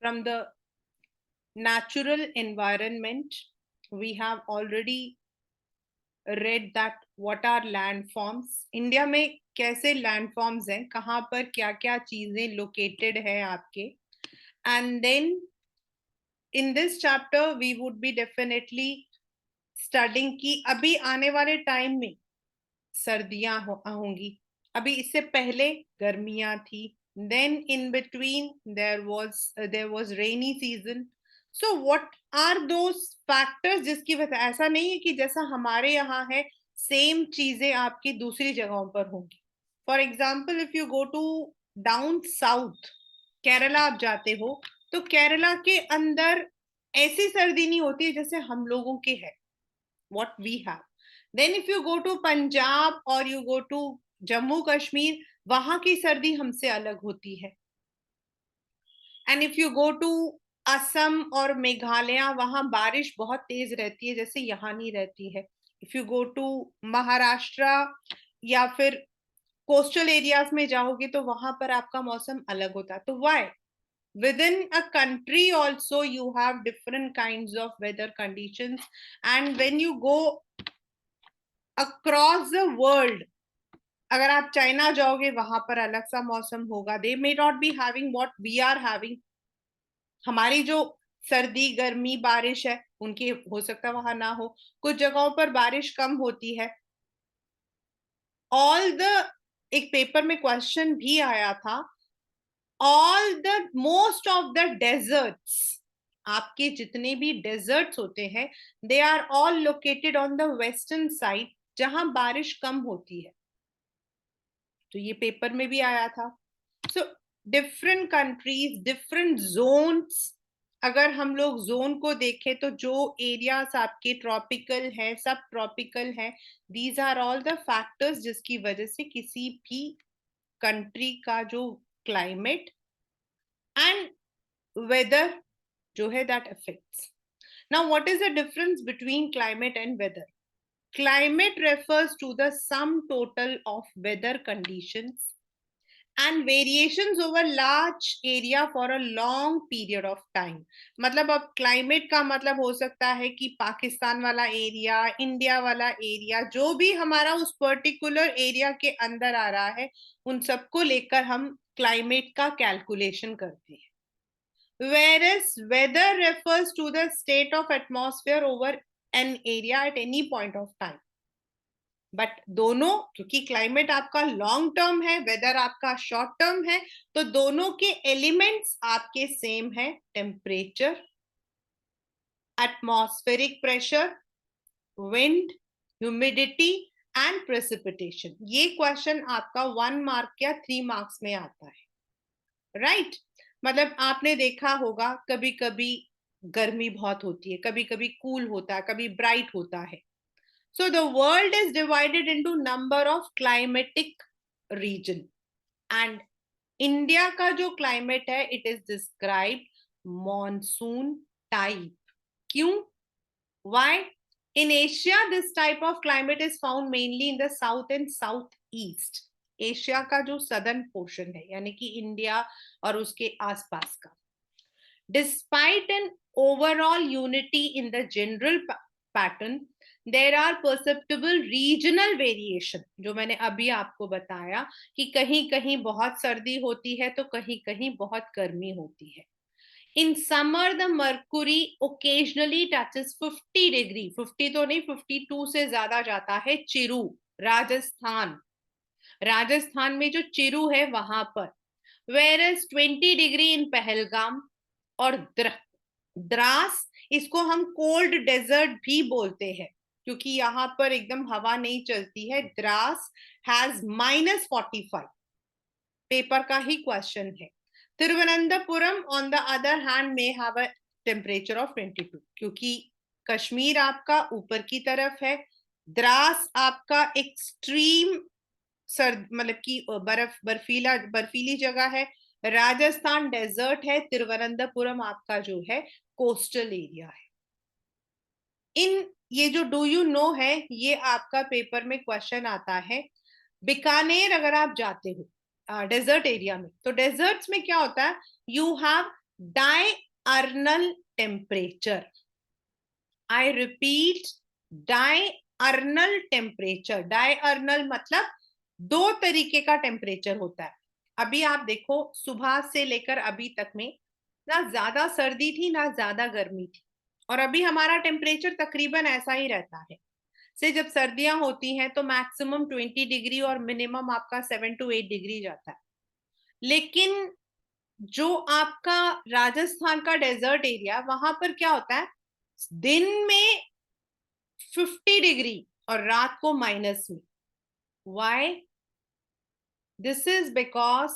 from the natural environment. We have already read that what are landforms. India में कैसे landforms हैं, कहाँ पर क्या क्या चीजें लोकेटेड है आपके. And then in this chapter we would be definitely studying कि अभी आने वाले टाइम में सर्दियां होंगी. अभी इससे पहले गर्मियां थी. Then in between there was rainy season. So what are those factors जिसकी वजह, ऐसा नहीं है कि जैसा हमारे यहाँ है सेम चीजें आपकी दूसरी जगहों पर होंगी. For example if you go to down south, Kerala आप जाते हो, तो केरला के अंदर ऐसी सर्दी नहीं होती है जैसे हम लोगों के है, what we have. Then if you go to Punjab or you go to Jammu Kashmir, वहां की सर्दी हमसे अलग होती है. And if you go to Assam और मेघालय, वहां बारिश बहुत तेज रहती है जैसे यहाँ नहीं रहती है. If you go to Maharashtra या फिर कोस्टल एरियाज में जाओगे तो वहां पर आपका मौसम अलग होता है. तो why within a country also you have different kinds of weather conditions, and when you go across the world, अगर आप चाइना जाओगे वहां पर अलग सा मौसम होगा. They may not be having what we are having. हमारी जो सर्दी गर्मी बारिश है उनकी हो सकता है वहां ना हो. कुछ जगहों पर बारिश कम होती है. ऑल द, एक पेपर में क्वेश्चन भी आया था, all the most of the deserts, आपके जितने भी डेजर्ट्स होते हैं, they are all located on the western side जहां बारिश कम होती है. तो ये पेपर में भी आया था. So different countries, different zones. अगर हम लोग जोन को देखें तो जो एरियाज आपके ट्रॉपिकल है, सब ट्रॉपिकल है, these are all the factors जिसकी वजह से किसी भी कंट्री का जो क्लाइमेट एंड वेदर जो है that affects. Now what is the difference between climate and weather? Climate refers to the sum total of weather conditions and variations over large area for a long period of time. मतलब अब climate का मतलब हो सकता है कि पाकिस्तान वाला area, India वाला एरिया, जो भी हमारा उस पर्टिकुलर एरिया के अंदर आ रहा है, उन सबको लेकर हम क्लाइमेट का कैलकुलेशन करते हैं. Whereas weather refers to the state of atmosphere over an area at any point of time. But दोनों, क्योंकि क्लाइमेट आपका लॉन्ग टर्म है, वेदर आपका शॉर्ट टर्म है, तो दोनों के एलिमेंट्स आपके सेम है. Temperature, atmospheric pressure, wind, humidity and precipitation. ये क्वेश्चन आपका 1 मार्क या 3 मार्क्स में आता है. राइट मतलब आपने देखा होगा कभी कभी गर्मी बहुत होती है, कभी कभी कूल होता है, कभी ब्राइट होता है. So the world is divided into number of climatic region, and India का जो climate है, it is described monsoon type. क्यों? Why? In Asia, this type of climate is found mainly in the south and southeast. Asia का जो southern portion है, यानी कि India और उसके आसपास का. Despite an overall unity in the general pattern, there are perceptible regional variation. जो मैंने अभी आपको बताया कि कहीं कहीं बहुत सर्दी होती है तो कहीं कहीं बहुत गर्मी होती है. In summer the mercury occasionally touches 50 degree. 50 तो नहीं, 52 से ज्यादा जाता है. चिरू, राजस्थान, राजस्थान में जो चिरू है वहां पर. Whereas 20 degree in पहलगाम और द्रास, इसको हम कोल्ड डेजर्ट भी बोलते हैं क्योंकि यहाँ पर एकदम हवा नहीं चलती है. द्रास हैज -45. पेपर का ही क्वेश्चन है. Thiruvananthapuram on the other hand में हैव अ टेम्परेचर ऑफ 22 क्योंकि कश्मीर आपका ऊपर की तरफ है. द्रास आपका एक्सट्रीम सर्द मतलब की बर्फीली जगह है. राजस्थान डेजर्ट है. तिरुवनंतपुरम आपका जो है कोस्टल एरिया है. इन ये जो डू यू नो है, ये आपका पेपर में क्वेश्चन आता है. बीकानेर अगर आप जाते हो डेजर्ट एरिया में, तो डेजर्ट्स में क्या होता है, you have diurnal temperature. I repeat, diurnal temperature. diurnal मतलब 2 तरीके का टेम्परेचर होता है. अभी आप देखो, सुबह से लेकर अभी तक में ना ज्यादा सर्दी थी ना ज्यादा गर्मी थी, और अभी हमारा टेम्परेचर तकरीबन ऐसा ही रहता है. से जब सर्दियां होती हैं तो मैक्सिमम 20 डिग्री और मिनिमम आपका 7 to 8 डिग्री जाता है. लेकिन जो आपका राजस्थान का डेजर्ट एरिया, वहां पर क्या होता है, दिन में 50 डिग्री और रात को माइनस में. वाई? दिस इज बिकॉज,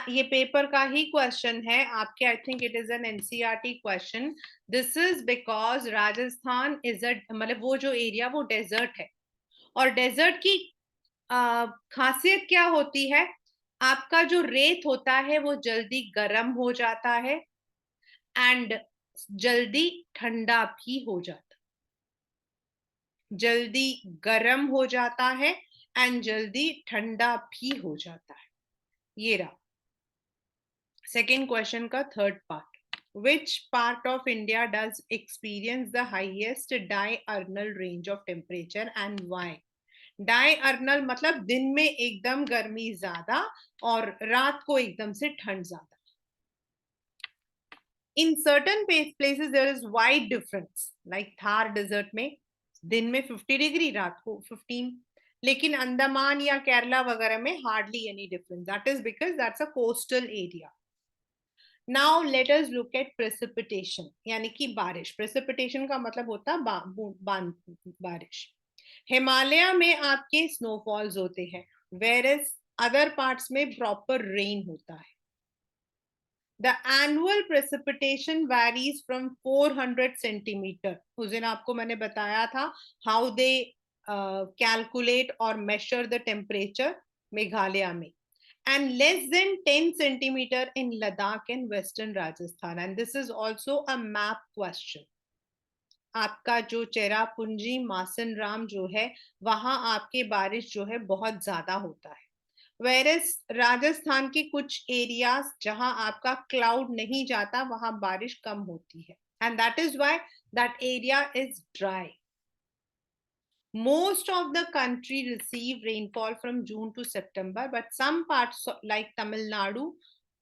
ये पेपर का ही क्वेश्चन है आपके, I think it is an NCERT question. This is because Rajasthan is a, मतलब वो जो एरिया वो डेजर्ट है, और डेजर्ट की खासियत क्या होती है, आपका जो रेत होता है वो जल्दी गर्म हो जाता है एंड जल्दी ठंडा भी हो जाता है. जल्दी गर्म हो जाता है एंड जल्दी ठंडा भी हो जाता है. ये रहा सेकेंड क्वेश्चन का third part. Which part of India does experience the highest diurnal range of temperature and why? डायurnal मतलब दिन में एकदम गर्मी ज्यादा और रात को एकदम से ठंड ज्यादा. In certain places there is wide difference, like Thar desert में दिन में 50 डिग्री, रात को 15. लेकिन अंडमान या केरला वगैरह में hardly any difference. That is because that's a coastal area. Now let us look at precipitation, यानी कि बारिश. precipitation का मतलब होता है बारिश. हिमालय में आपके स्नोफॉल्स होते हैं, whereas अदर पार्ट्स में प्रॉपर रेन होता है. The annual precipitation varies from 400 centimeter. उस दिन आपको मैंने बताया था how they calculate or measure the temperature Meghalaya में, and less than 10 centimeter in Ladakh and Western Rajasthan. And this is also a map question. आपका जो चेरापूंजी मासन राम जो है, वहां आपके बारिश जो है बहुत ज्यादा होता है. वेरस राजस्थान के कुछ एरियाज जहां आपका क्लाउड नहीं जाता, वहां बारिश कम होती है, and that is why that area is dry. Most of the country receive rainfall from June to September, but some parts like Tamil Nadu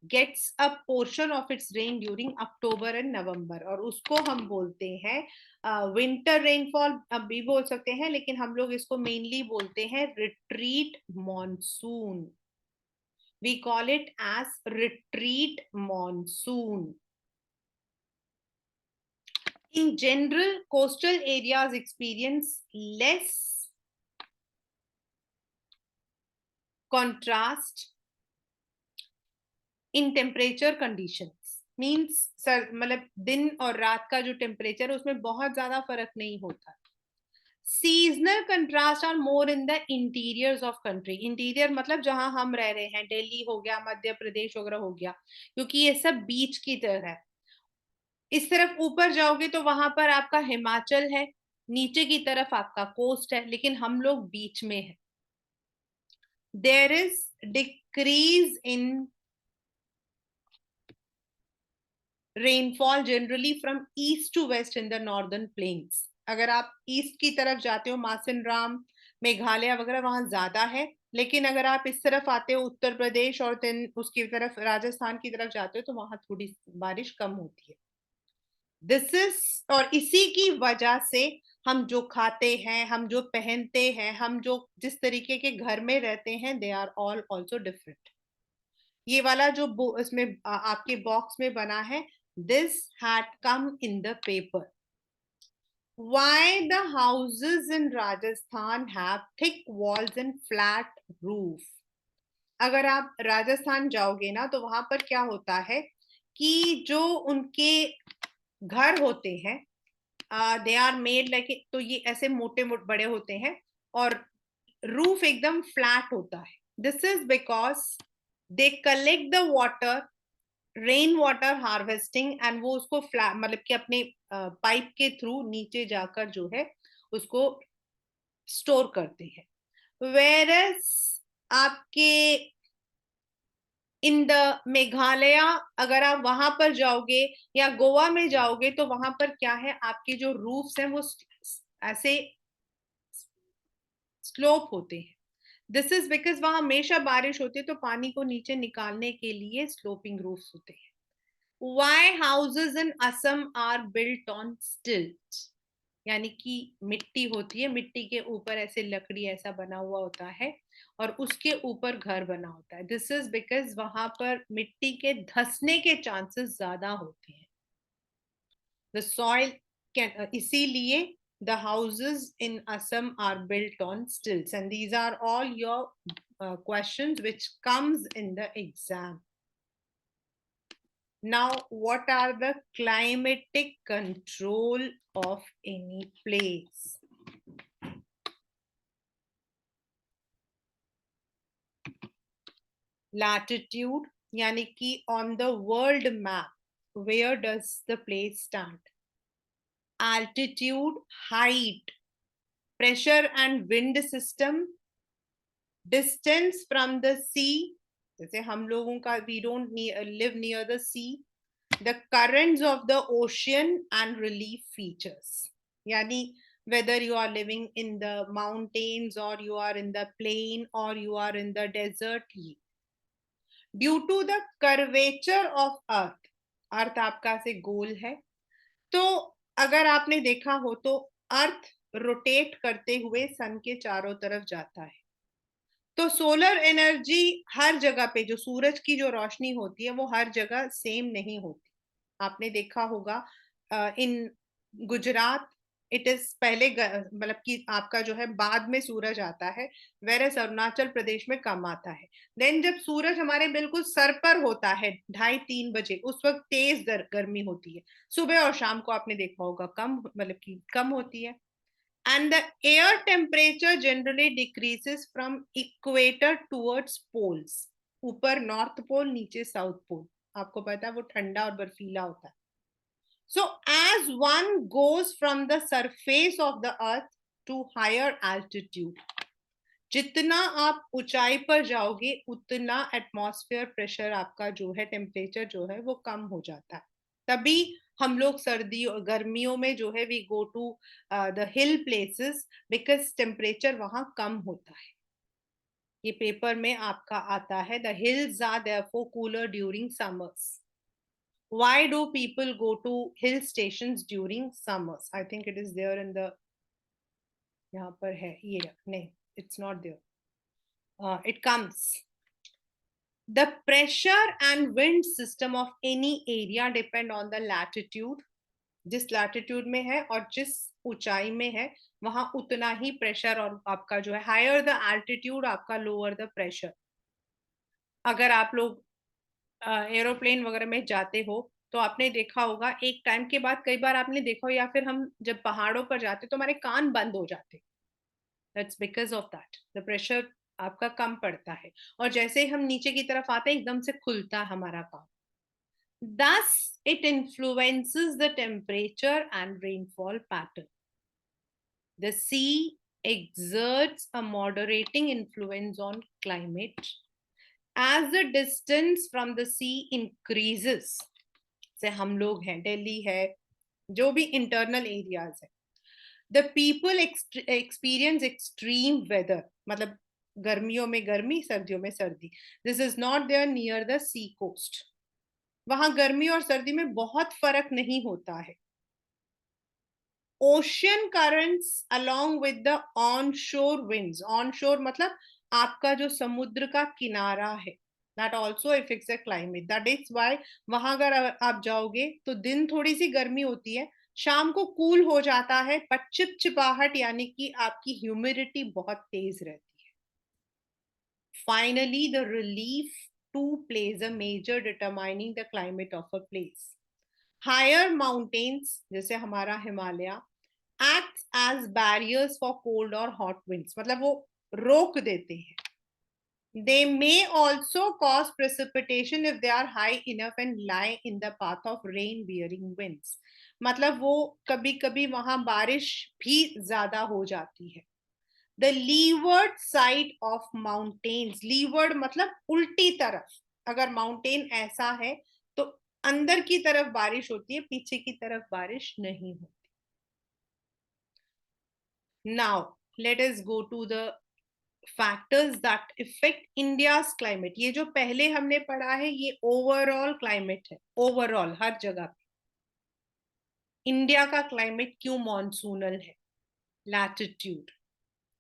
gets a portion of its rain during October and November. और उसको हम बोलते हैं winter rainfall भी बोल सकते हैं, लेकिन हम लोग इसको मेनली बोलते हैं retreat monsoon. We call it as retreat monsoon. In general, coastal areas experience less contrast in temperature conditions. Means sir मतलब दिन और रात का जो टेम्परेचर है उसमें बहुत ज्यादा फर्क नहीं होता. Seasonal contrast are more in the interiors of country. Interior मतलब जहां हम रह रहे हैं, दिल्ली हो गया, मध्य प्रदेश वगैरह हो गया, क्योंकि ये सब बीच की तरह है. इस तरफ ऊपर जाओगे तो वहां पर आपका हिमाचल है, नीचे की तरफ आपका कोस्ट है, लेकिन हम लोग बीच में है. There is decrease in rainfall generally from east to west in the northern plains. अगर आप ईस्ट की तरफ जाते हो, मासिन राम, मेघालय वगैरह, वहां ज्यादा है. लेकिन अगर आप इस तरफ आते हो, उत्तर प्रदेश और देन उसकी तरफ राजस्थान की तरफ जाते हो, तो वहां थोड़ी बारिश कम होती है. दिस इज, और इसी की वजह से हम जो खाते हैं, हम जो पहनते हैं, हम जो जिस तरीके के घर में रहते हैं, they are all also different. ये वाला जो इसमें आपके बॉक्स में बना है, this had come in the paper. Why the houses in Rajasthan have thick walls and flat roof? अगर आप राजस्थान जाओगे ना, तो वहां पर क्या होता है कि जो उनके घर होते हैं, दे आर मेड लाइक, तो ये ऐसे मोटे मोटे बड़े होते हैं और रूफ एकदम फ्लैट होता है. This is because they collect the water, rain water harvesting, and वो उसको फ्लैट मतलब कि अपने पाइप के थ्रू नीचे जाकर जो है उसको स्टोर करते हैं. वेरस आपके इन द मेघालय अगर आप वहां पर जाओगे या गोवा में जाओगे तो वहां पर क्या है, आपके जो रूफ्स हैं वो ऐसे स्लोप होते हैं. दिस इज बिकॉज वहां हमेशा बारिश होती है, तो पानी को नीचे निकालने के लिए स्लोपिंग रूफ्स होते हैं. Why houses in Assam are built on stilts? यानी कि मिट्टी होती है, मिट्टी के ऊपर ऐसे लकड़ी ऐसा बना हुआ होता है और उसके ऊपर घर बना होता है. दिस इज बिकॉज वहां पर मिट्टी के धंसने के चांसेस ज्यादा होते हैं. द सॉइल कैन, इसीलिए the houses in Assam are built on stilts, and these are all your questions which comes in the exam. Now, what are the climatic control of any place? Latitude, यानी कि on the world map, where does the place stand? Altitude, height, pressure and wind system, distance from the sea, जैसे हम लोगों का we don't live near the sea, the currents of the ocean and relief features, yani whether you are living in the mountains or you are in the plain or you are in the desert. Due to the curvature of earth, अर्थ आपका से गोल है, तो अगर आपने देखा हो तो earth rotate करते हुए सन के चारों तरफ जाता है. तो सोलर एनर्जी हर जगह पे, जो सूरज की जो रोशनी होती है वो हर जगह सेम नहीं होती. आपने देखा होगा इन गुजरात इट इज पहले मतलब कि आपका जो है बाद में सूरज आता है, वेरस अरुणाचल प्रदेश में कम आता है. देन जब सूरज हमारे बिल्कुल सर पर होता है 2:30-3 बजे, उस वक्त तेज गर्मी होती है. सुबह और शाम को आपने देखा होगा कम, मतलब कि कम होती है. And the air temperature generally decreases from equator towards poles. ऊपर नॉर्थ पोल, नीचे साउथ पोल, आपको पता है वो ठंडा और बर्फीला होता है. So as one goes from the surface of the earth to higher altitude, जितना आप ऊंचाई पर जाओगे उतना एटमॉस्फेयर प्रेशर आपका जो है, टेम्परेचर जो है वो कम हो जाता है. तभी हम लोग सर्दियों गर्मियों में जो है we go to the hill places because temperature वहां कम होता है. ये पेपर में आपका आता है, the hills are therefore cooler during summers. Why do people go to hill stations during summers? I think it is there in the, यहाँ पर है ये, नहीं it's not there. It comes. The pressure and wind system of any area depend on the latitude. जिस latitude में है और जिस ऊंचाई में है वहां उतना ही प्रेशर और आपका जो है, हायर द एल्टीट्यूड आपका लोअर द प्रेशर. अगर आप लोग एरोप्लेन वगैरह में जाते हो तो आपने देखा होगा एक टाइम के बाद, कई बार आपने देखा हो या फिर हम जब पहाड़ों पर जाते तो हमारे कान बंद हो जाते. That's because of that, the pressure आपका कम पड़ता है और जैसे ही हम नीचे की तरफ आते हैं एकदम से खुलता है हमारा कान. Thus, it influences the temperature and rainfall pattern. The sea exerts a moderating influence on climate. As the distance from the sea increases, से हम लोग हैं, दिल्ली है, जो भी इंटरनल एरियाज है, the people experience extreme weather, मतलब गर्मियों में गर्मी, सर्दियों में सर्दी. This is not there near the sea coast. वहां गर्मी और सर्दी में बहुत फर्क नहीं होता है. Ocean currents along with the onshore winds, onshore मतलब आपका जो समुद्र का किनारा है, that also effects the climate. That is why वहां अगर आप जाओगे तो दिन थोड़ी सी गर्मी होती है, शाम को कूल हो जाता है, पर चिपचिपाहट यानी कि आपकी ह्यूमिडिटी बहुत तेज रहती है. Finally the relief too plays a major determining the climate of a place. Higher mountains, जैसे हमारा Himalaya, acts as barriers for cold or hot winds, मतलब वो रोक देते हैं. They may also cause precipitation if they are high enough and lie in the path of rain bearing winds. मतलब वो कभी कभी वहां बारिश भी ज्यादा हो जाती है. The leeward side of mountains, leeward मतलब उल्टी तरफ, अगर माउंटेन ऐसा है तो अंदर की तरफ बारिश होती है, पीछे की तरफ बारिश नहीं होती. Now let us go to the factors that effect India's climate. ये जो पहले हमने पढ़ा है ये ओवरऑल क्लाइमेट है, ओवरऑल हर जगह पे. इंडिया का क्लाइमेट क्यों मॉनसूनल है? Latitude.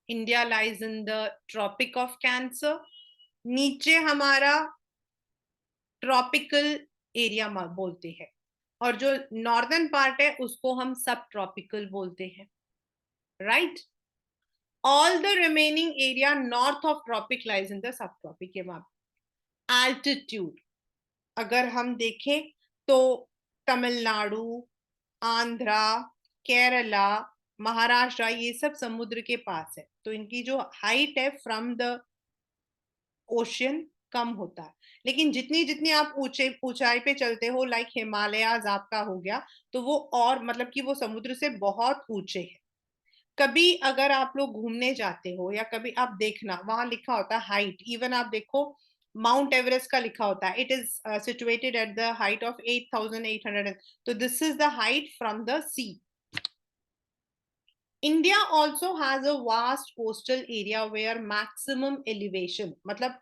India lies in the tropic of cancer. नीचे हमारा ट्रॉपिकल एरिया बोलते हैं, और जो नॉर्दर्न पार्ट है उसको हम सब ट्रॉपिकल बोलते हैं, right. All the remaining area north of tropic lies in the subtropic. के बाद एल्टीट्यूड अगर हम देखें तो तमिलनाडु, आंध्रा, केरला, महाराष्ट्र ये सब समुद्र के पास है, तो इनकी जो हाइट है फ्रॉम द ओशियन कम होता है. लेकिन जितनी जितनी आप ऊंचाई पे चलते हो, लाइक हिमालयाज आपका हो गया, तो वो और मतलब कि वो समुद्र से बहुत ऊंचे है. कभी अगर आप लोग घूमने जाते हो या कभी आप देखना वहां लिखा होता है हाइट. इवन आप देखो माउंट एवरेस्ट का लिखा होता है, it is situated at the height of 8,800. तो this is the height from the sea. India also has a vast coastal area where maximum elevation, मतलब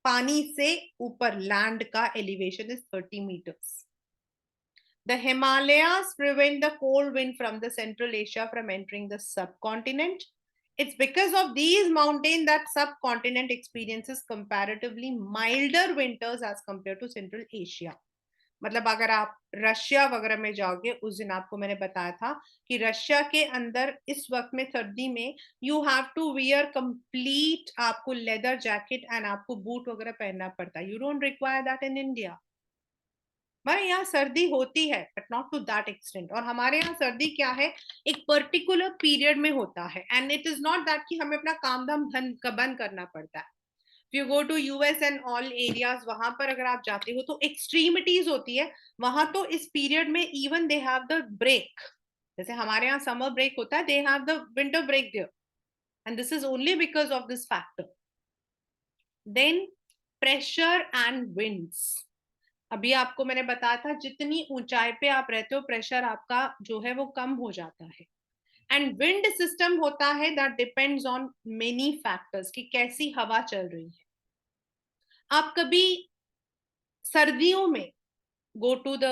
पानी से ऊपर लैंड का elevation is 30 meters. The Himalayas prevent the cold wind from the Central Asia from entering the subcontinent. It's because of these mountains that subcontinent experiences comparatively milder winters as compared to Central Asia. मतलब अगर आप Russia वगैरह में जाओगे, उस दिन आपको मैंने बताया था कि रशिया के अंदर इस वक्त में सर्दी में you have to wear complete, आपको लेदर जैकेट एंड आपको बूट वगैरह पहनना पड़ता है. You don't require that in India. हमारे यहाँ सर्दी होती है but not to that extent. और हमारे यहाँ सर्दी क्या है, एक पर्टिकुलर पीरियड में होता है, and it is not that कि हमें अपना काम धाम बंद करना पड़ता है. You go to US and all areas, वहां पर अगर आप जाते हो तो एक्सट्रीमिटीज होती है वहां. तो इस पीरियड में even they have the break. जैसे हमारे यहाँ समर ब्रेक होता है, they have the winter break there, and this is only because of this factor. Then pressure and winds. अभी आपको मैंने बताया था जितनी ऊंचाई पे आप रहते हो प्रेशर आपका जो है वो कम हो जाता है. एंड विंड सिस्टम होता है that depends on many factors कि कैसी हवा चल रही है. आप कभी सर्दियों में गो टू द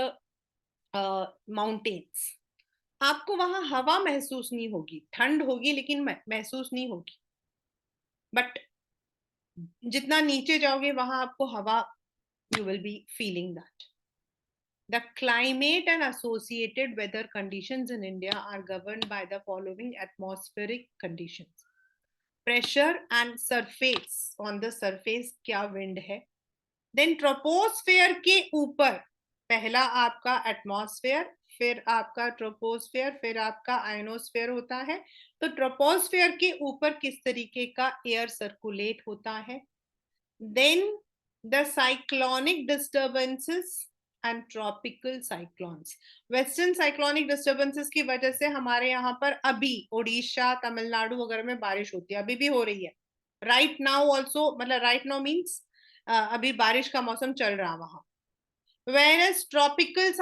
माउंटेन्स, आपको वहां हवा महसूस नहीं होगी, ठंड होगी लेकिन महसूस नहीं होगी. बट जितना नीचे जाओगे वहां आपको हवा, you will be feeling that. The climate and associated weather conditions in India are governed by the following atmospheric conditions. Pressure and surface. On the surface क्या wind है. Then troposphere के ऊपर पहला आपका एटमॉस्फेयर, फिर आपका ट्रोपोस्फेयर, फिर आपका आयनोस्फेयर होता है. तो ट्रोपोस्फेयर के ऊपर किस तरीके का एयर सर्कुलेट होता है. Then the cyclonic disturbances and tropical cyclones. Western cyclonic disturbances की वजह से हमारे यहाँ पर अभी उड़ीसा, तमिलनाडु वगैरह में बारिश होती है, अभी भी हो रही है. राइट नाउ ऑल्सो, मतलब राइट नाउ मीन्स अभी बारिश का मौसम चल रहा वहां. Whereas tropical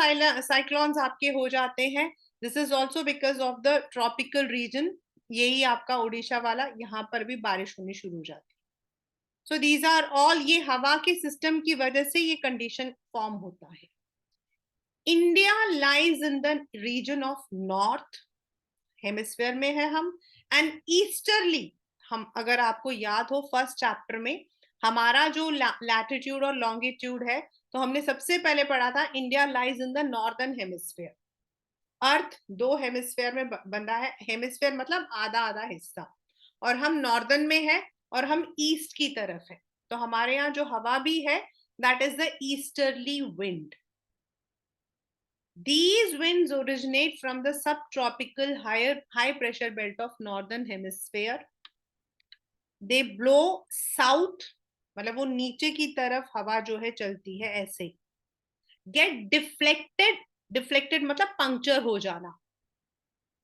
cyclones आपके हो जाते हैं, this is also because of the tropical region. यही आपका उड़ीसा वाला, यहाँ पर भी बारिश होनी शुरू हो जाती है. So these are all, ये हवा के सिस्टम की वजह से ये कंडीशन फॉर्म होता है. India lies in the region of north hemisphere में है हम, एंड ईस्टर्ली. हम अगर आपको याद हो फर्स्ट चैप्टर में हमारा जो लैटिट्यूड और लॉन्गिट्यूड है, तो हमने सबसे पहले पढ़ा था India lies in the northern hemisphere. Earth दो हेमिस्फेयर में बंधा है, हेमिस्फेयर मतलब आधा आधा हिस्सा, और हम नॉर्दर्न में है और हम ईस्ट की तरफ है. तो हमारे यहाँ जो हवा भी है that is the easterly wind. These winds originate from the subtropical high pressure belt of northern hemisphere. They blow south, मतलब वो नीचे की तरफ हवा जो है चलती है ऐसे. Get deflected, deflected मतलब पंक्चर हो जाना.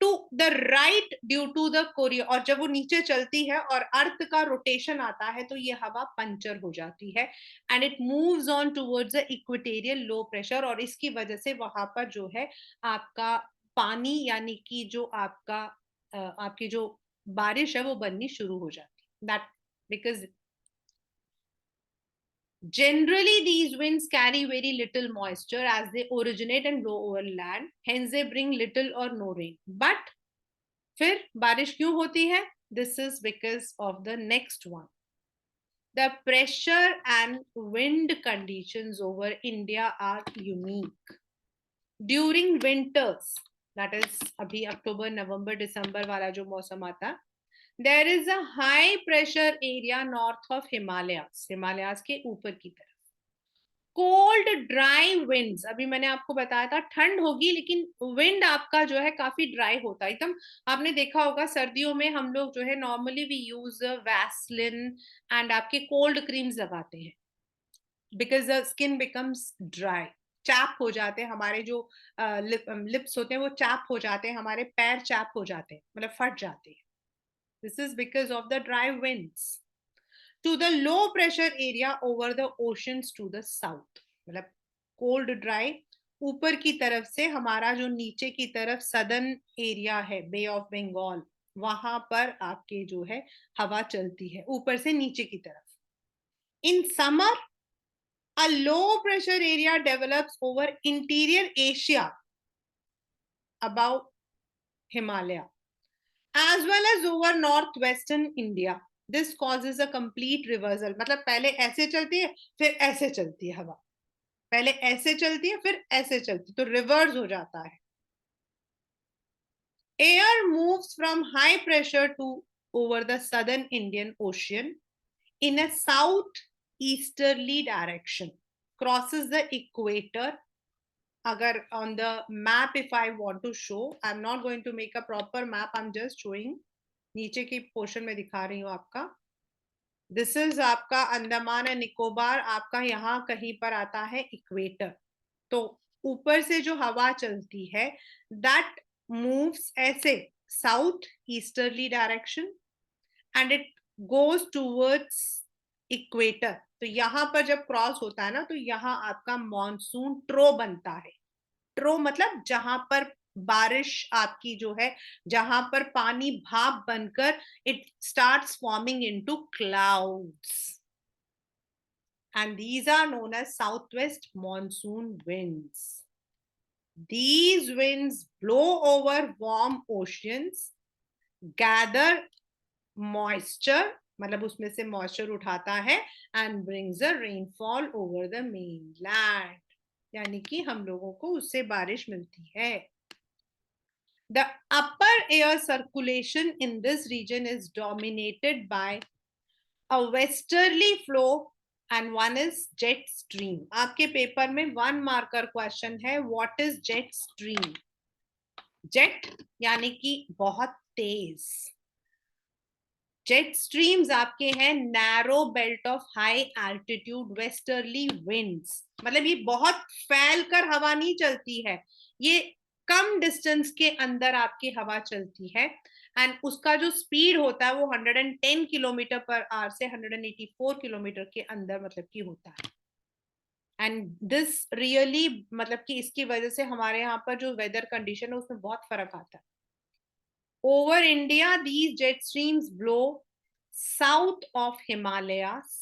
To the right due to the Korea, और जब वो नीचे चलती है और अर्थ का रोटेशन आता है तो ये हवा पंचर हो जाती है and it moves on towards the equatorial low pressure, और इसकी वजह से वहां पर जो है आपका पानी यानी कि जो आपका आपकी जो बारिश है वो बननी शुरू हो जाती है. That because generally these winds carry very little moisture as they originate and blow over land, hence they bring little or no rain. But फिर बारिश क्यों होती है? This is because of the next one. The pressure and wind conditions over India are unique. During winters, that is अभी अक्टूबर नवंबर दिसंबर वाला जो मौसम आता, there is a high pressure area north of Himalayas, Himalayas के ऊपर की तरफ. कोल्ड ड्राई विंड्स, अभी मैंने आपको बताया था ठंड होगी लेकिन विंड आपका जो है काफी ड्राई होता है एकदम. आपने देखा होगा सर्दियों में हम लोग जो है normally we use Vaseline and आपके कोल्ड क्रीम्स लगाते हैं because the skin becomes dry. Chap हो जाते हैं हमारे जो लिप्स होते हैं वो चैप हो जाते हैं, हमारे पैर चैप हो जाते हैं, मतलब फट जाते हैं. This is because of the dry winds. To the low pressure area over the oceans to the south, मतलब कोल्ड ड्राई ऊपर की तरफ से हमारा जो नीचे की तरफ सदर्न एरिया है बे ऑफ बंगाल, वहां पर आपके जो है हवा चलती है ऊपर से नीचे की तरफ. In summer a low pressure area develops over interior Asia above Himalaya as well as over northwestern India. This causes a complete reversal. मतलब पहले ऐसे चलती है फिर ऐसे चलती है हवा, पहले ऐसे चलती है फिर ऐसे चलती है, तो रिवर्स हो जाता है. Air moves from high pressure to over the southern Indian Ocean in a southeasterly direction, crosses the equator. अगर on the map if I want to show, I'm not going to make a proper map, I'm just showing. नीचे की portion में दिखा रही हूँ आपका. This is आपका Andaman and Nicobar, आपका यहाँ कहीं पर आता है इक्वेटर. तो ऊपर से जो हवा चलती है दैट मूव्स ऐसे south easterly direction and it goes towards equator. तो यहाँ पर जब क्रॉस होता है ना तो यहाँ आपका मॉनसून ट्रो बनता है. ट्रो मतलब जहां पर बारिश आपकी जो है, जहां पर पानी भाप बनकर it starts forming into clouds, and these are known as southwest monsoon winds. These winds blow over warm oceans, gather moisture, मतलब उसमें से मॉइस्चर उठाता है and brings a rainfall over the mainland, यानी कि हम लोगों को उससे बारिश मिलती है. The upper air circulation in this region is dominated by a westerly flow and one is jet stream. आपके पेपर में 1 मार्कर क्वेश्चन है, what is jet stream? Jet यानी कि बहुत तेज. जेट स्ट्रीम्स आपके हैं narrow belt of high altitude westerly winds, मतलब ये बहुत फैलकर हवा नहीं चलती है, ये कम डिस्टेंस के अंदर आपकी हवा चलती है एंड उसका जो स्पीड होता है वो 110 किलोमीटर पर आवर से 184 किलोमीटर के अंदर मतलब की होता है. एंड दिस रियली मतलब कि इसकी वजह से हमारे यहाँ पर जो वेदर कंडीशन है उसमें बहुत फर्क आता है. Over India, these jet streams blow south of Himalayas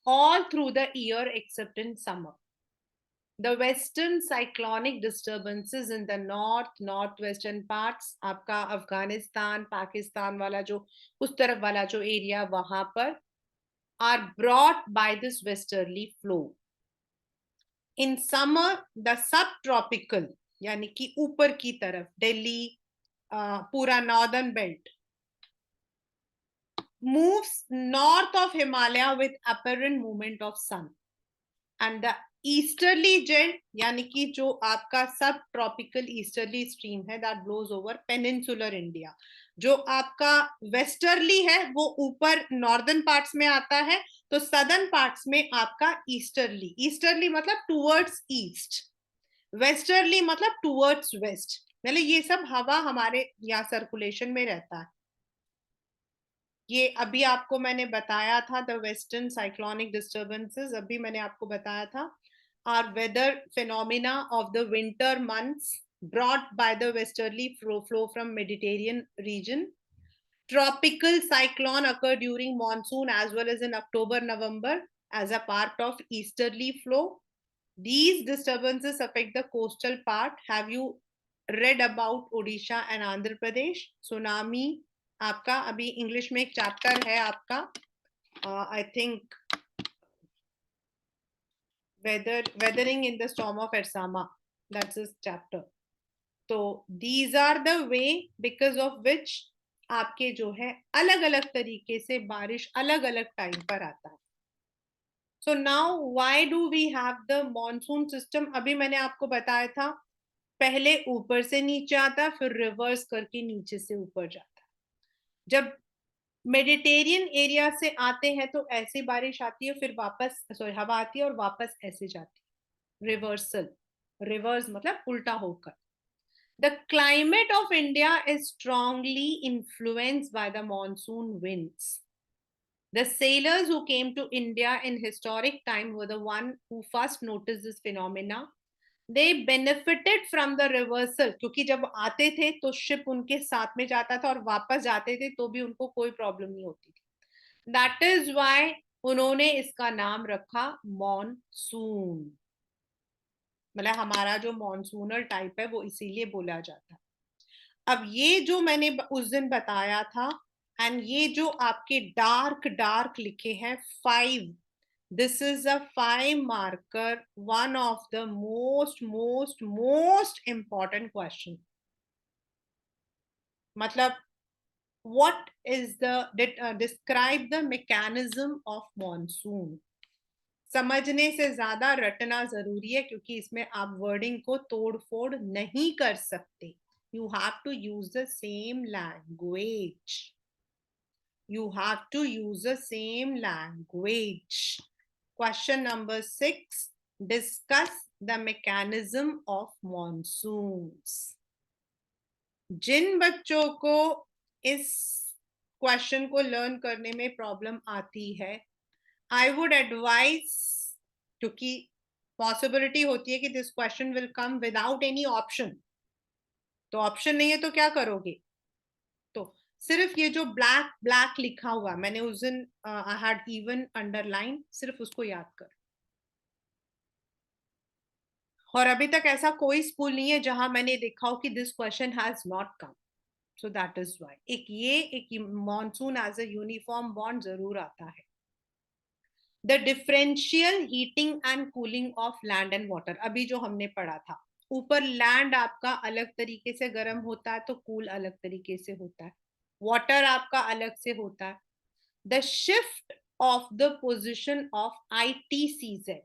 all through the year except in summer. The western cyclonic disturbances in the northwestern parts, आपका अफगानिस्तान पाकिस्तान वाला जो उस तरफ वाला जो एरिया वहां पर, are brought by this westerly flow. In summer, the subtropical यानी कि ऊपर की तरफ दिल्ली पूरा northern belt moves north of Himalaya with apparent movement of sun, and the easterly jet यानी कि जो आपका सब ट्रॉपिकल ईस्टर्ली स्ट्रीम है that blows over peninsular India. जो आपका वेस्टर्ली है वो ऊपर नॉर्दर्न पार्ट्स में आता है, तो सदर्न पार्ट्स में आपका ईस्टर्ली, ईस्टर्ली मतलब टुवर्ड्स ईस्ट, वेस्टर्ली मतलब टुवर्ड्स वेस्ट. मतलब ये सब हवा हमारे यहाँ सर्कुलेशन में रहता है। ये अभी आपको मैंने बताया था द वेस्टर्न साइक्लोनिक डिस्टर्बेंसेस, अभी मैंने आपको बताया था are weather phenomena of the winter months brought by the westerly flow from Mediterranean region. Tropical cyclone occur during monsoon as well as in October, November as a part of easterly flow. These disturbances affect the coastal part. Have you read about Odisha and Andhra Pradesh? Tsunami आपका अभी English में एक chapter है आपका, I think weathering in the storm of Ersama, that's this chapter. तो these are the way because of which आपके जो है अलग अलग तरीके से बारिश अलग अलग टाइम पर आता है. So now why do we have the monsoon system? अभी मैंने आपको बताया था पहले ऊपर से नीचे आता, फिर रिवर्स करके नीचे से ऊपर जाता. जब मेडिटेरियन एरिया से आते हैं तो ऐसी बारिश आती है, फिर वापस सॉरी हवा आती है और वापस ऐसे जाती है, रिवर्सल. रिवर्स मतलब उल्टा होकर. The climate of India is strongly influenced by the monsoon winds. The sailors who came to India in historic time were the one who first noticed this phenomena. They benefited from the reversal, क्योंकि जब आते थे तो ship उनके साथ में जाता था और वापस जाते थे तो भी उनको कोई प्रॉब्लम नहीं होती थी. दैट इज वाई उन्होंने इसका नाम रखा मॉनसून. मतलब हमारा जो मॉनसूनल टाइप है वो इसीलिए बोला जाता है. अब ये जो मैंने उस दिन बताया था एंड ये जो आपके डार्क डार्क लिखे हैं 5, this is a 5 marker, one of the most important question. मतलब what is the describe the mechanism of monsoon. समझने से ज्यादा रटना जरूरी है क्योंकि इसमें आप वर्डिंग को तोड़ फोड़ नहीं कर सकते. You have to use the same language. You have to use the same language. Question number 6. Discuss the mechanism of monsoons. जिन बच्चों को इस क्वेश्चन को लर्न करने में प्रॉब्लम आती है, आई वुड एडवाइज, क्योंकि पॉसिबिलिटी होती है कि this question will come without any option. तो ऑप्शन नहीं है तो क्या करोगे? तो सिर्फ ये जो ब्लैक ब्लैक लिखा हुआ मैंने उस दिन आई हैड इवन अंडरलाइन, सिर्फ उसको याद कर. और अभी तक ऐसा कोई स्कूल नहीं है जहां मैंने देखा हो कि this question has not come. So that is why एक monsoon as a uniform bond जरूर आता है. The differential heating and cooling of land and water, अभी जो हमने पढ़ा था, ऊपर लैंड आपका अलग तरीके से गर्म होता है तो कूल अलग तरीके से होता है, वाटर आपका अलग से होता है. The shift of the position of ITCZ.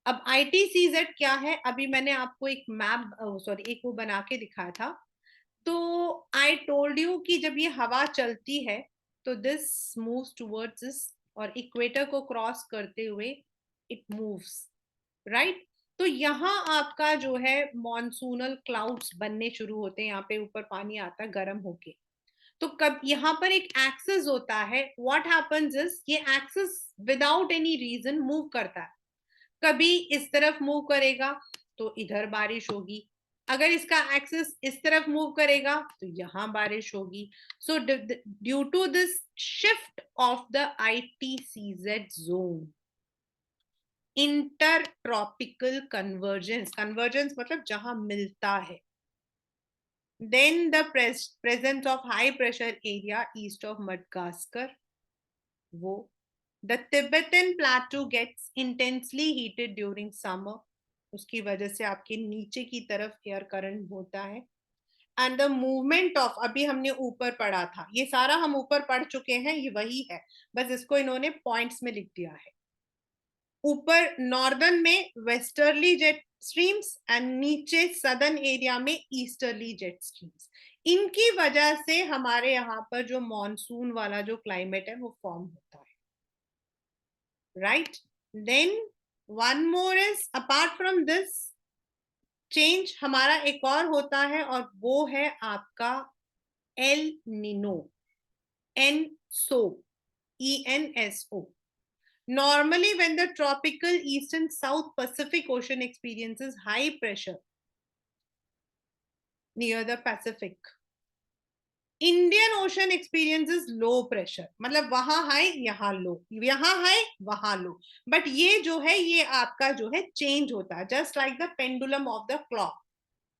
अब ITCZ क्या है? अभी मैंने आपको एक मैप सॉरी एक वो बना के दिखाया था. तो आई टोल्ड यू कि जब ये हवा चलती है तो दिस मूव्स टुवर्ड्स दिस और इक्वेटर को क्रॉस करते हुए इट मूव्स, राइट. तो यहाँ आपका जो है मॉनसूनल क्लाउड्स बनने शुरू होते हैं. यहाँ पे ऊपर पानी आता है गर्म होके. तो कब यहाँ पर एक एक्सिस होता है, व्हाट हैपेंस इज ये axis without any reason move करता है. कभी इस तरफ मूव करेगा तो इधर बारिश होगी, अगर इसका एक्सिस इस तरफ मूव करेगा तो यहां बारिश होगी. So due to this shift of the ITCZ zone, inter tropical convergence, convergence मतलब जहां मिलता है, then the presence of high pressure area east of Madagascar, वो the Tibetan plateau gets intensely heated during summer, उसकी वजह से आपके नीचे की तरफ एयर करंट होता है. एंड द मूवमेंट ऑफ, अभी हमने ऊपर पढ़ा था, ये सारा हम ऊपर पढ़ चुके हैं, ये वही है, बस इसको इन्होंने पॉइंट्स में लिख दिया है. ऊपर नॉर्दर्न में वेस्टर्ली जेट स्ट्रीम्स एंड नीचे सदर्न एरिया में ईस्टर्ली जेट स्ट्रीम्स. इनकी वजह से हमारे यहाँ पर जो मॉनसून वाला जो क्लाइमेट है वो फॉर्म होता है, right. Then one more is, apart from this change हमारा एक और होता है और वो है आपका El Nino, ENSO, ENSO. Normally, when the tropical East and South Pacific Ocean experiences high pressure near the Pacific, Indian Ocean experiences low pressure. मतलब वहां हाई यहाँ लो, यहाँ हाई वहां लो. बट ये जो है ये आपका जो है चेंज होता है, just like the pendulum of the clock,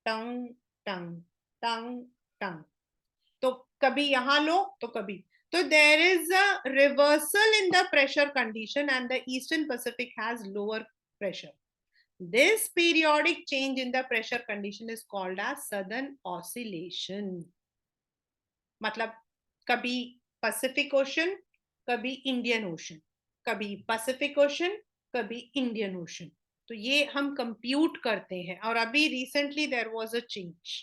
टंग टंग टंग टंग. तो कभी यहाँ लो तो कभी. तो there is a reversal in the pressure condition and the Eastern Pacific has lower pressure. This periodic change in the pressure condition is called as southern oscillation. मतलब कभी पैसिफिक ओशन, कभी इंडियन ओशन, कभी Pacific Ocean, कभी Indian Ocean. तो ये हम compute करते हैं. और अभी recently there was a change.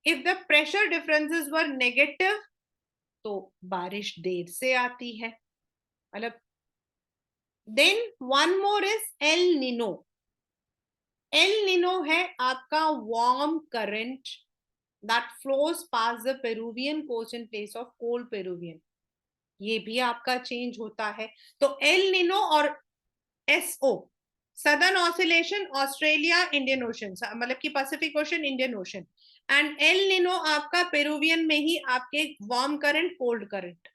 If the pressure differences were negative तो बारिश देर से आती है. मतलब then one more is El Nino. El Nino है आपका warm current that flows past the Peruvian coast in place of cold Peruvian. ये भी आपका चेंज होता है. तो एल निनो और SO, southern oscillation, Australia, Indian Ocean, मतलब कि Pacific Ocean, Indian Ocean. And El Nino आपका पेरुवियन में ही आपके वार्म करंट, कोल्ड करंट.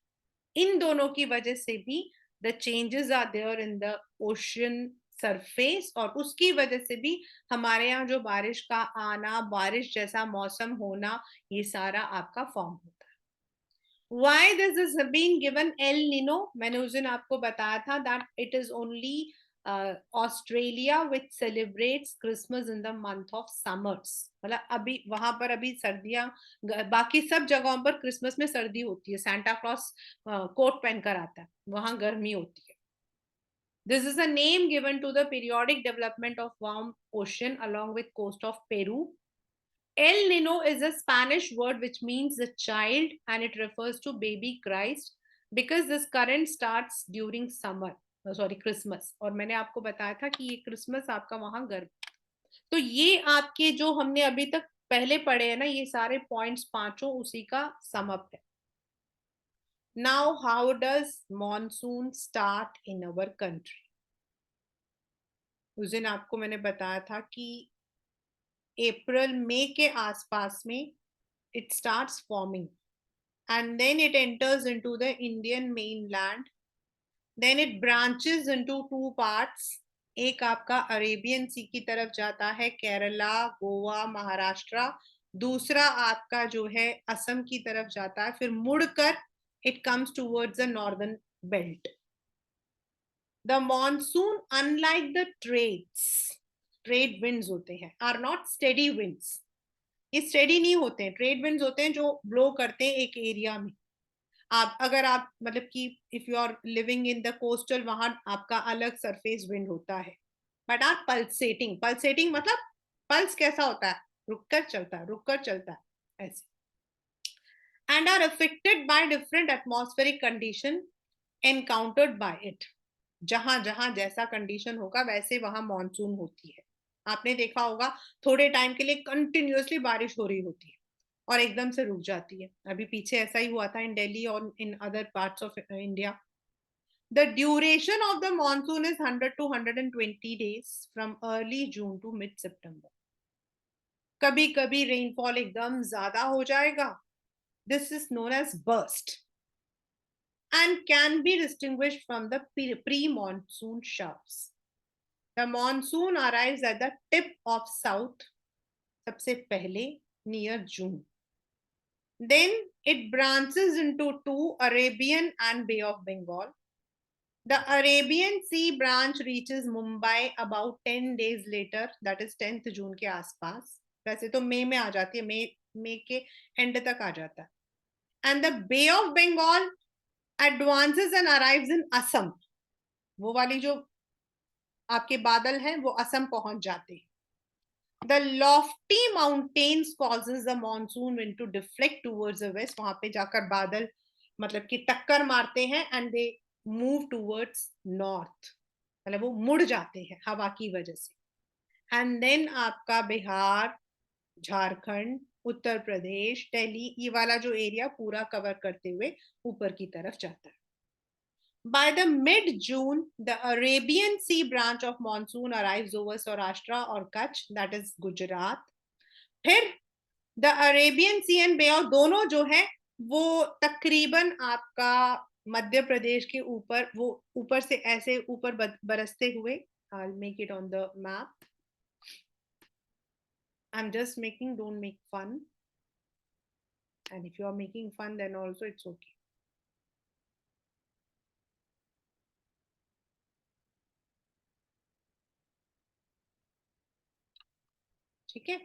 इन दोनों की वजह से भी the changes are there in the ocean surface, और उसकी वजह से भी हमारे यहाँ जो बारिश का आना, बारिश जैसा मौसम होना, ये सारा आपका फॉर्म होता है. Why this is being given El Nino? मैंने उस दिन आपको बताया था that it is only Australia which celebrates Christmas in the month of summers. मतलब अभी वहां पर अभी सर्दियां, बाकी सब जगहों पर क्रिसमस में सर्दी होती है, सांता क्लॉस कोट पहनकर आता है, वहां गर्मी होती है. This is a name given to the periodic development of warm ocean along with coast of Peru. El Nino is a Spanish word which means the child, and it refers to baby Christ because this current starts during summer, sorry Christmas. और मैंने आपको बताया था कि ये Christmas आपका वहां गर्म. तो ये आपके जो हमने अभी तक पहले पढ़े हैं ना, ये सारे पॉइंट्स पांचों उसी का समअप है. Now how does monsoon start in our country? उस दिन आपको मैंने बताया था कि अप्रैल मई के आसपास में it starts forming and then it enters into the Indian mainland. Then it branches into two parts. एक आपका अरेबियन सी की तरफ जाता है, केरला, गोवा, महाराष्ट्र. दूसरा आपका जो है असम की तरफ जाता है, फिर मुड़कर it comes towards the northern belt. The monsoon, unlike the trade winds होते हैं, are not steady winds. ये स्टेडी नहीं होते हैं. ट्रेड विंड्स होते हैं जो ब्लो करते हैं एक एरिया में. आप अगर आप मतलब कि if you are living in the coastal, वहां आपका अलग सरफेस विंड होता है. बट आप पल्सेटिंग, पल्सेटिंग मतलब पल्स कैसा होता है, रुककर चलता है, रुककर चलता है ऐसे. And are affected by different atmospheric condition encountered by it. जहां जहां जैसा कंडीशन होगा वैसे वहां मॉनसून होती है. आपने देखा होगा थोड़े टाइम के लिए कंटिन्यूअसली बारिश हो रही होती है और एकदम से रुक जाती है. अभी पीछे ऐसा ही हुआ था इन दिल्ली और in other parts of India. The duration of the monsoon is 100 to 120 days from early June to mid September. कभी कभी रेनफॉल एकदम ज्यादा हो जाएगा. This is known as burst and can be distinguished from the pre-monsoon showers. The monsoon arrives at the tip of south, सबसे पहले near June. Then it branches into two, Arabian and Bay of Bengal. The Arabian Sea branch reaches Mumbai about 10 days later, that is 10th June के आसपास. वैसे तो मई में आ जाती है, मई के एंड तक आ जाता है. And the Bay of Bengal advances and arrives in Assam. वो वाली जो आपके बादल हैं वो असम पहुंच जाते हैं. The lofty mountains causes the monsoon wind to deflect towards the west. वहां पे जाकर बादल मतलब कि टक्कर मारते हैं and they move towards north. मतलब वो मुड़ जाते हैं हवा की वजह से. एंड देन आपका बिहार, झारखंड, उत्तर प्रदेश, दिल्ली, ये वाला जो एरिया पूरा कवर करते हुए ऊपर की तरफ जाता है. By the mid-June, the Arabian Sea branch of monsoon arrives over Saurashtra or Kutch, that is Gujarat. फिर the Arabian Sea and Bay of दोनों जो है वो तकरीबन आपका मध्य प्रदेश के ऊपर, वो ऊपर से ऐसे ऊपर बरसते हुए. I'll make it on the map. I'm just making, don't make fun. And if you are making fun, then also it's okay. ठीक है.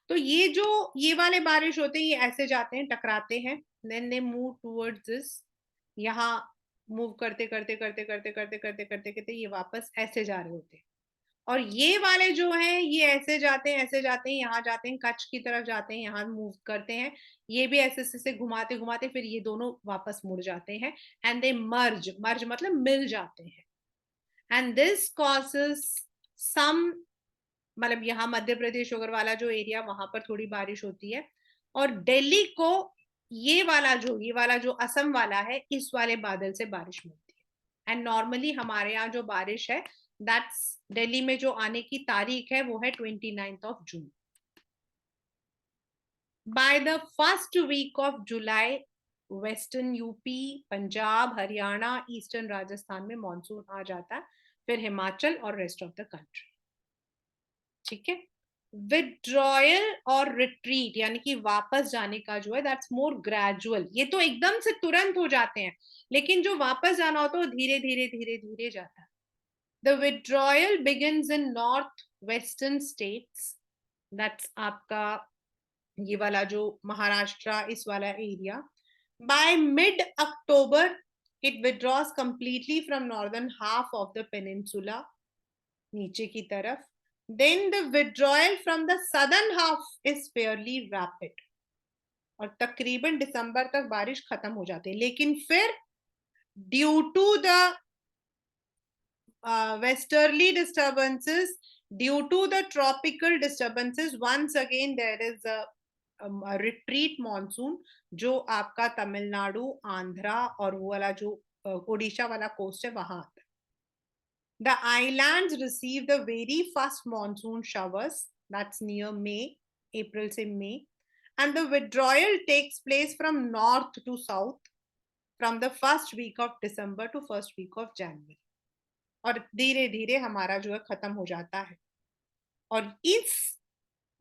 तो ये वाले बारिश होते हैं, ये ऐसे जाते हैं, टकराते हैं, then they move towards this. यहाँ मूव करते करते करते करते करते करते करते करते ये वापस ऐसे जा रहे होते हैं. और ये वाले जो हैं ये ऐसे जाते हैं, ऐसे जाते हैं, यहाँ जाते हैं, कच्छ की तरफ जाते हैं, यहाँ मूव करते हैं, ये भी ऐसे से घुमाते घुमाते फिर ये दोनों वापस मुड़ जाते हैं. एंड दे मर्ज, मर्ज मतलब मिल जाते हैं. एंड दिस कॉजेस सम, मतलब यहाँ मध्य प्रदेश वगैरह वाला जो एरिया, वहां पर थोड़ी बारिश होती है. और दिल्ली को ये वाला जो असम वाला है, इस वाले बादल से बारिश मिलती है. एंड नॉर्मली हमारे यहाँ जो बारिश है, दैट्स दिल्ली में जो आने की तारीख है वो है 29th of June. By the first week of July western UP, Punjab, Haryana, eastern Rajasthan में मॉनसून आ जाता है, फिर हिमाचल और रेस्ट ऑफ द कंट्री. ठीक है. विड्रॉयल और रिट्रीट यानी कि वापस जाने का जो है, दैट्स मोर ग्रेजुअल. ये तो एकदम से तुरंत हो जाते हैं, लेकिन जो वापस जाना होता है वो धीरे धीरे धीरे धीरे जाता है. The withdrawal begins in north western states, that's आपका ये वाला जो महाराष्ट्र, इस वाला area. By mid October it withdraws completely from northern half of the peninsula, नीचे की तरफ. Then the withdrawal from the southern half is fairly rapid. और तकरीबन दिसंबर तक बारिश खत्म हो जाती है. लेकिन फिर due to the westerly disturbances, due to the tropical disturbances, once again there is a retreat monsoon जो आपका तमिलनाडु, आंध्रा और वो वाला जो ओडिशा वाला कोस्ट है वहां आता है. The islands receive the very first monsoon showers, that's near May, April से May, and the withdrawal takes place from north to south from the first week of December to first week of January. और धीरे धीरे हमारा जो है खत्म हो जाता है. और इस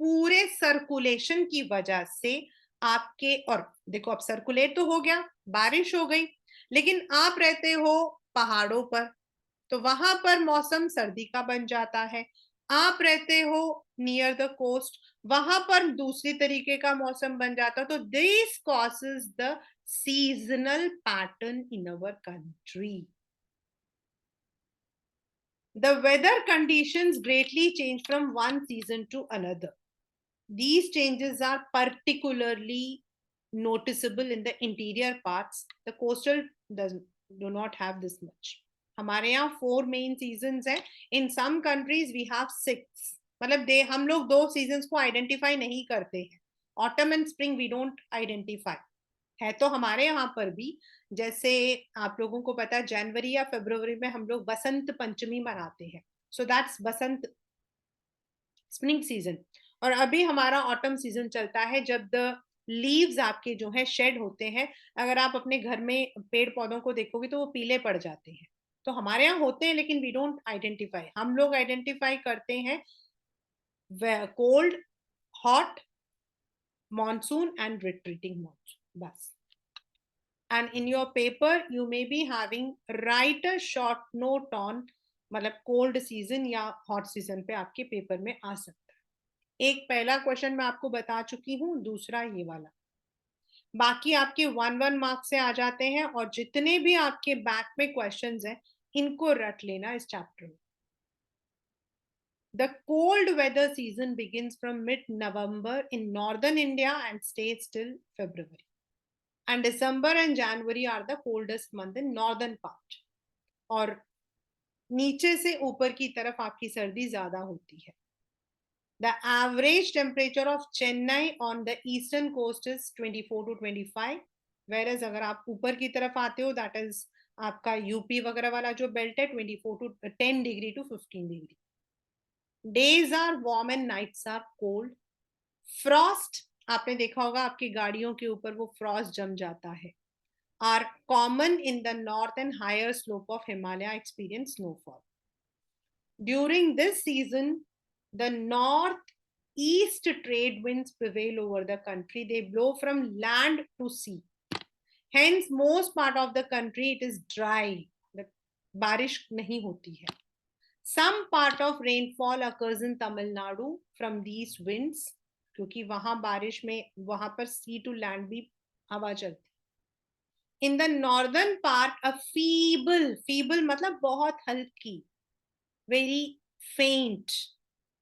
पूरे सर्कुलेशन की वजह से आपके, और देखो अब सर्कुलेट तो हो गया, बारिश हो गई, लेकिन आप रहते हो पहाड़ों पर, तो वहां पर मौसम सर्दी का बन जाता है. आप रहते हो नियर द कोस्ट, वहां पर दूसरी तरीके का मौसम बन जाता है. तो this causes the seasonal pattern in our country. The weather conditions greatly change from one season to another. These changes are particularly noticeable in the interior parts. The coastal do not have this much. हमारे यहाँ 4 main seasons हैं. इन some countries we have 6. मतलब हम लोग 2 seasons को identify नहीं करते हैं. Autumn and spring we don't identify. है तो हमारे यहाँ पर भी, जैसे आप लोगों को पता है जनवरी या फरवरी में हम लोग बसंत पंचमी मनाते हैं. So that's Basant, spring season. और अभी हमारा ऑटम सीजन चलता है, जब द लीव्स आपके जो है शेड होते हैं. अगर आप अपने घर में पेड़ पौधों को देखोगे तो वो पीले पड़ जाते हैं. तो हमारे यहाँ होते हैं, लेकिन वी डोंट आइडेंटिफाई. हम लोग आइडेंटिफाई करते हैं cold, hot, monsoon and retreating monsoon, बस. And in your paper you may be having write a short note on, मतलब कोल्ड सीजन या हॉट सीजन पे आपके पेपर में आ सकता है. एक पहला क्वेश्चन मैं आपको बता चुकी हूँ, दूसरा ये वाला. बाकी आपके 1-1 मार्क्स से आ जाते हैं. और जितने भी आपके बैक में क्वेश्चंस हैं इनको रट लेना इस चैप्टर में. The cold weather season begins from mid-November in northern India and stays till February. And December and January are the coldest month in northern part. और नीचे से ऊपर की तरफ आपकी सर्दी ज्यादा होती है. The average temperature of Chennai on the eastern coast is 24 to 25, whereas अगर आप ऊपर की तरफ आते हो, that is आपका यूपी वगैरह वाला जो बेल्ट है, 24 to 10 degree to 15 degree. Days are warm and nights are cold. Frost, आपने देखा होगा आपकी गाड़ियों के ऊपर वो frost जम जाता है. Are common in the north and higher slope of Himalaya experience snowfall. During this season, the northeast trade winds prevail over the country. They blow from land to sea. Hence, most part of the country it is dry. बारिश नहीं होती है. Some part of rainfall occurs in Tamil Nadu from these winds, क्योंकि वहां बारिश में वहां पर sea to land भी हवा चलती. In the northern part, a feeble मतलब बहुत हल्की, very faint,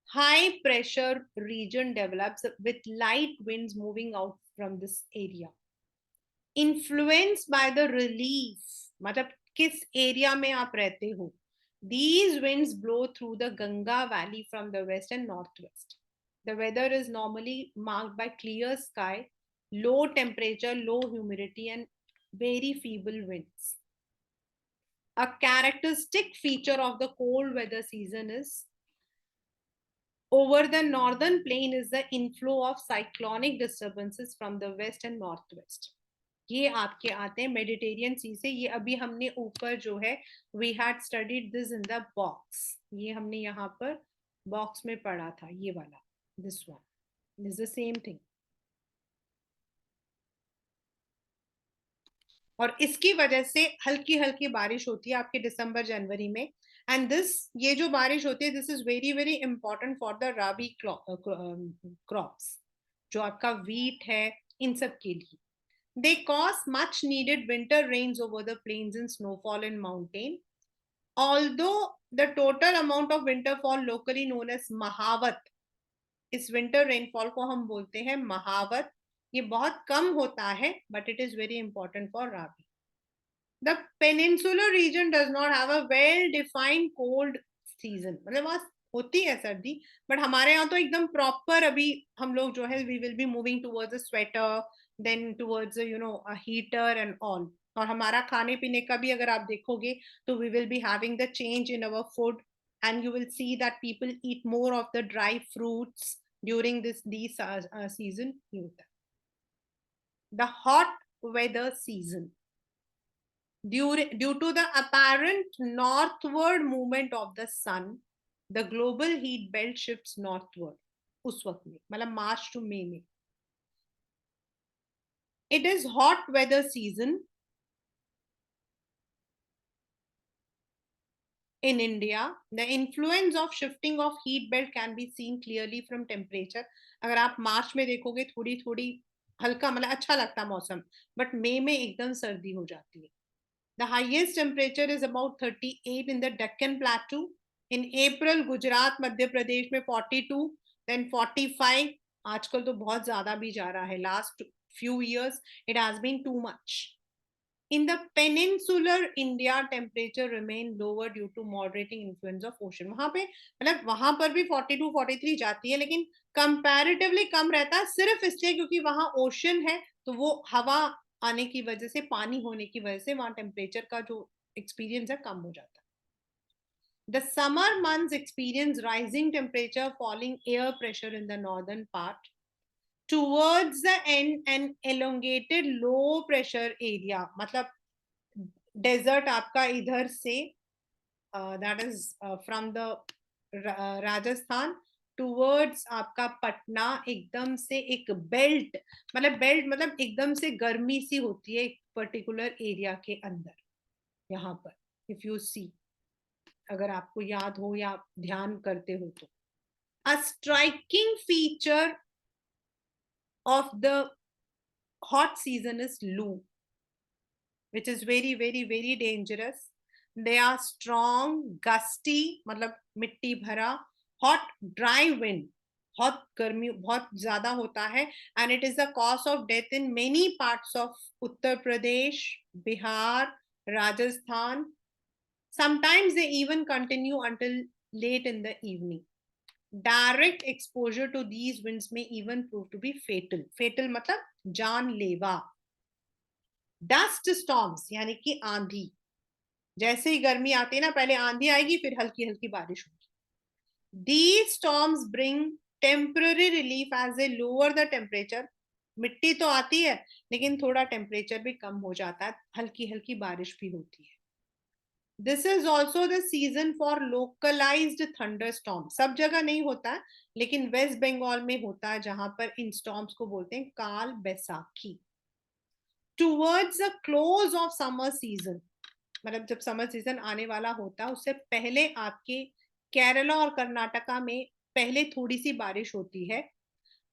high pressure region develops with light winds moving out from this area. Influenced by the relief, मतलब किस area में आप रहते हो, these winds blow through the Ganga Valley from the west and northwest. The weather is normally marked by clear sky, low temperature, low humidity, and very feeble winds. A characteristic feature of the cold weather season is over the northern plain is the inflow of cyclonic disturbances from the west and northwest. ये आपके आते हैं Mediterranean सी से. ये अभी हमने ऊपर जो है we had studied this in the box. ये हमने यहाँ पर बॉक्स में पढ़ा था, ये वाला, this one. This is the same thing. और इसकी वजह से हल्की हल्की बारिश होती है आपके दिसंबर जनवरी में. एंड दिस, ये जो बारिश होती है, this is very very important for the rabi crops, जो आपका वीट है, इन सब के लिए. They cause much needed winter rains over the plains in snowfall in mountain. Although the total amount of winterfall locally known as mahawat, is winter rainfall को हम बोलते हैं महावत. ये बहुत कम होता है, but it is very important for rabi. The peninsular region does not have a well defined cold season. मतलब वहां होती है सर्दी, बट हमारे यहाँ तो एकदम प्रॉपर. अभी हम लोग जो है we will be moving towards a sweater, then towards a heater and all. और हमारा खाने पीने का भी अगर आप देखोगे तो we will be having the change in our food, and you will see that people eat more of the dry fruits during these season. The hot weather season, due to the apparent northward movement of the sun, the global heat belt shifts northward. उस वक्त में मतलब March two मई में. It is hot weather season in India. The influence of shifting of heat belt can be seen clearly from temperature. अगर आप मार्च में देखोगे थोड़ी थोड़ी हल्का मतलब अच्छा लगता मौसम, बट मई में एकदम सर्दी हो जाती है. The highest temperature is about 38 in the Deccan Plateau. In April, Gujarat, Madhya Pradesh में 42, then 45. आजकल तो बहुत ज़्यादा भी जा रहा है. Last few years, it has been too much. In the peninsular India, temperature remain lower due to moderating influence of ocean. वहाँ पे मतलब वहाँ पर भी 42, 43 जाती है, लेकिन comparatively कम रहता है, सिर्फ इसलिए क्योंकि वहाँ ओशन है, तो वो हवा आने की वजह से, पानी होने की वजह से वहाँ टेम्परेचर का जो एक्सपीरियंस है कम हो जाता है. The summer months experience rising temperature, falling air pressure in the northern part. Towards the end, an elongated low pressure area, मतलब डेजर्ट आपका इधर से, that is from the Rajasthan towards आपका पटना, एकदम से एक बेल्ट मतलब एकदम से गर्मी सी होती है एक पर्टिकुलर एरिया के अंदर. यहाँ पर इफ यू सी, अगर आपको याद हो या आप ध्यान करते हो तो. A striking feature of the hot season is लू, which is very very very dangerous. They are strong, gusty, मतलब मिट्टी भरा, hot, dry wind, बहुत गर्मी बहुत ज्यादा होता है, and it is the cause of death in many parts of Uttar Pradesh, Bihar, Rajasthan. Sometimes they even continue until late in the evening. Direct exposure to these winds में even prove to be fatal. Fatal मतलब जानलेवा. Dust storms यानी कि आंधी. जैसे ही गर्मी आती है ना, पहले आंधी आएगी, फिर हल्की हल्की बारिश होगी. These storms bring temporary relief as they lower the temperature. मिट्टी तो आती है, लेकिन थोड़ा टेम्परेचर भी कम हो जाता है, हल्की हल्की बारिश भी होती है. This is also the season for localized thunderstorm. सब जगह नहीं होता है, लेकिन वेस्ट बंगाल में होता है, जहां पर इन स्टॉर्म्स को बोलते हैं काल Baisakhi. Towards the close of summer season, मतलब जब समर सीजन आने वाला होता है, उससे पहले आपके केरला और कर्नाटका में पहले थोड़ी सी बारिश होती है,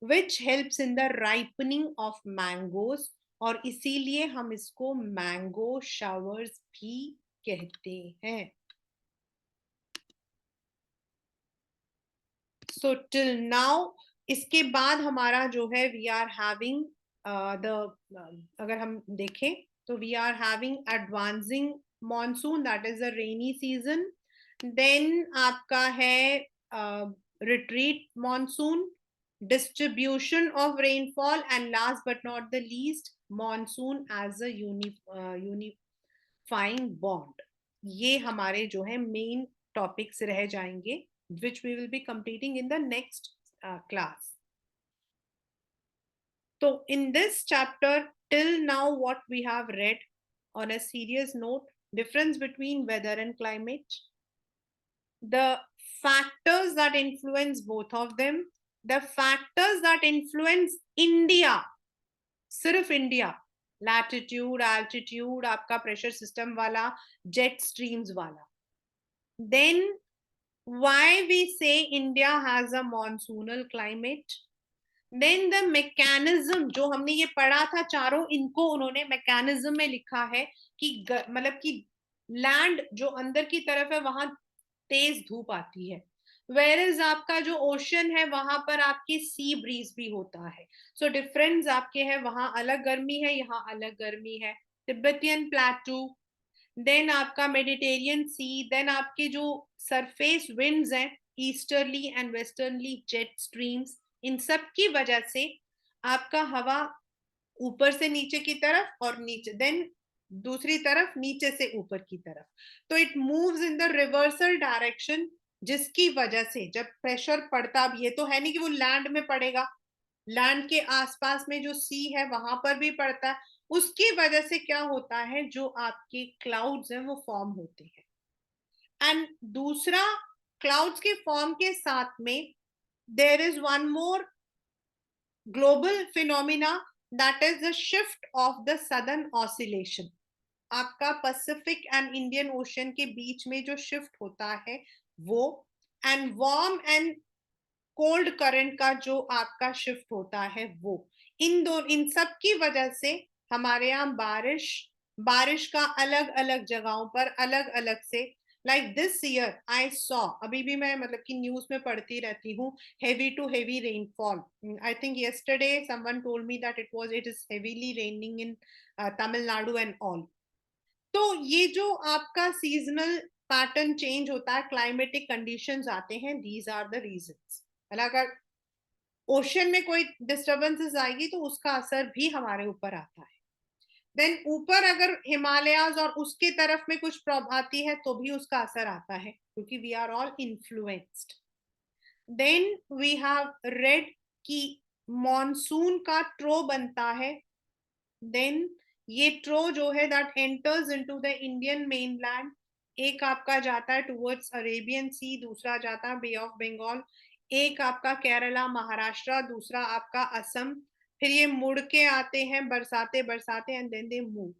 which helps in the ripening of mangoes, और इसीलिए हम इसको मैंगो शावर्स भी कहते हैं. सो टिल नाउ, इसके बाद हमारा जो है वी आर हैविंग द, अगर हम देखें तो we are having advancing monsoon, that is the rainy season. Then आपका है retreat monsoon, distribution of rainfall, and last but not the least monsoon as a unifying bond. ये हमारे जो है मेन टॉपिक्स रह जाएंगे, which we will be completing in the next class. So in this chapter, till now what we have read, on a serious note, difference between weather and climate, the factors that influence both of them, the factors that influence India, सिर्फ India, latitude, altitude, आपका pressure system वाला, jet streams वाला. then why we say India has a monsoonal climate, then the mechanism, जो हमने ये पढ़ा था चारों, इनको उन्होंने mechanism में लिखा है कि मतलब कि लैंड जो अंदर की तरफ है वहां तेज धूप आती है, वेयर आपका जो ओशन है वहां पर आपकी सी ब्रीज भी होता है. सो डिफरेंस आपके है, वहां अलग गर्मी है, यहाँ अलग गर्मी है. तिब्बतियन प्लेटू, देन आपका मेडिटेरियन सी, देन आपके जो सरफेस विंड्स हैं, easterly and westernly jet streams, इन सब की वजह से आपका हवा ऊपर से नीचे की तरफ, और नीचे देन दूसरी तरफ नीचे से ऊपर की तरफ, तो it moves in the reversal direction, जिसकी वजह से जब प्रेशर पड़ता, अब ये तो है नहीं कि वो लैंड में पड़ेगा, लैंड के आसपास में जो सी है वहां पर भी पड़ता है, उसकी वजह से क्या होता है, जो आपके क्लाउड्स हैं वो फॉर्म होते हैं. एंड दूसरा, क्लाउड्स के फॉर्म के साथ में there is one more global phenomena, that is the shift of the southern oscillation. आपका पैसिफिक एंड इंडियन ओशन के बीच में जो शिफ्ट होता है वो, and warm and cold current का जो आपका शिफ्ट होता है वो, इन सब की वजह से हमारे यहाँ बारिश का अलग अलग जगहों पर अलग अलग से, like this year I saw, अभी भी मैं मतलब कि न्यूज में पढ़ती रहती हूँ, heavy to heavy rainfall. I think yesterday someone told me that it is heavily raining in Tamil Nadu and all. तो ये जो आपका सीजनल पैटर्न चेंज होता है, क्लाइमेटिक कंडीशंस आते हैं, दीज आर द रीजंस. अगर ओशन में कोई डिस्टर्बेंसेस आएगी तो उसका असर भी हमारे ऊपर आता है. देन ऊपर अगर हिमालयाज और उसके तरफ में कुछ प्रॉब्लम आती है तो भी उसका असर आता है, क्योंकि we are all influenced. Then we have read कि मॉनसून का ट्रो बनता है. देन ये ट्रो जो है that enters into the Indian mainland, एक आपका जाता है टुवर्ड्स अरेबियन सी, दूसरा जाता है बे ऑफ बंगाल, एक आपका केरला महाराष्ट्र, दूसरा आपका असम, फिर ये मुड़ के आते हैं बरसाते बरसाते, एंड देन दे मूव.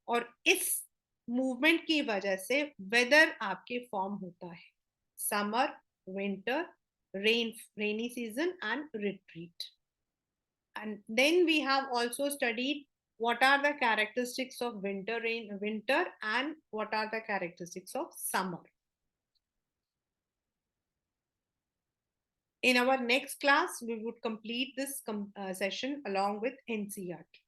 और इस मूवमेंट की वजह से वेदर आपके फॉर्म होता है, summer, winter, rainy season and retreat. And then we have also studied what are the characteristics of winter and what are the characteristics of summer. In our next class, we would complete this session along with NCERT.